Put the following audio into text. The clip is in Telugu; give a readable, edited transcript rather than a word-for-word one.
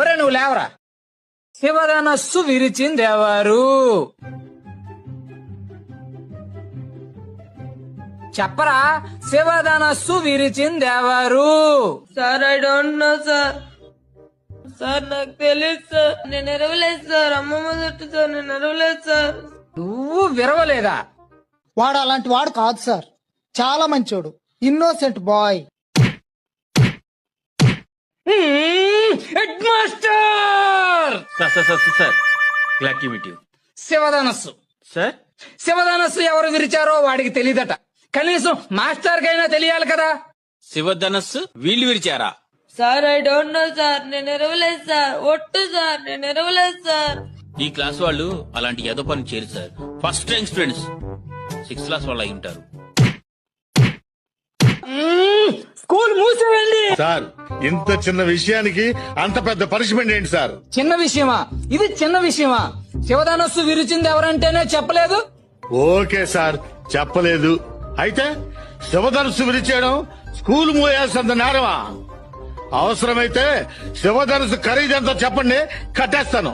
ఒరే నువ్వు లేవరా. శివధనస్సు విరిచిందెవరు? చెప్పరా, శివధనస్సు విరిచిందెవరు? Sir I don't know sir. Sir నాకు తెలియదు సార్. నేను ఎరవలేదు సార్. అమ్మమ్మ చుట్టూ సార్. నేను ఎరవలేదు సార్. నువ్వు విరవలేదా? వాడు అలాంటి వాడు కాదు సార్, చాలా మంచోడు, innocent boy. Head master sir glad to meet you. శివధనస్సు సార్ శివధనస్సు ఎవరు విరిచారో వాడికి తెలియదట. కనీసం మాస్టర్ కైనా తెలియాలి కదా. శివధనస్సు వీళ్ళు విరిచారా? Sir I don't know sir. నేను ఎరవలేదు సార్. ఒట్టు సార్. నేను ఎరవలేదు సార్. ఈ క్లాస్ వాళ్ళు అలాంటి ఏదో పని చేయరు sir. First rank students 6th class వాళ్ళు అయి ఉంటారు. స్కూల్ మూసేయండి. సార్ ఇంత చిన్న విషయానికి అంత పెద్ద పనిష్మెంట్ ఏంటి సార్? చిన్న విషయమా ఇది? చిన్న విషయమా? శివధనస్సు విరిచింది ఎవరంటేనే చెప్పలేదు. ఓకే సార్, చెప్పలేదు. అయితే శివధనుసు విరిచేయడం స్కూల్ మూయాల్సినంత నేరమా? అవసరమైతే శివధనుసు ఖరీదంతా చెప్పండి, కట్టేస్తాను.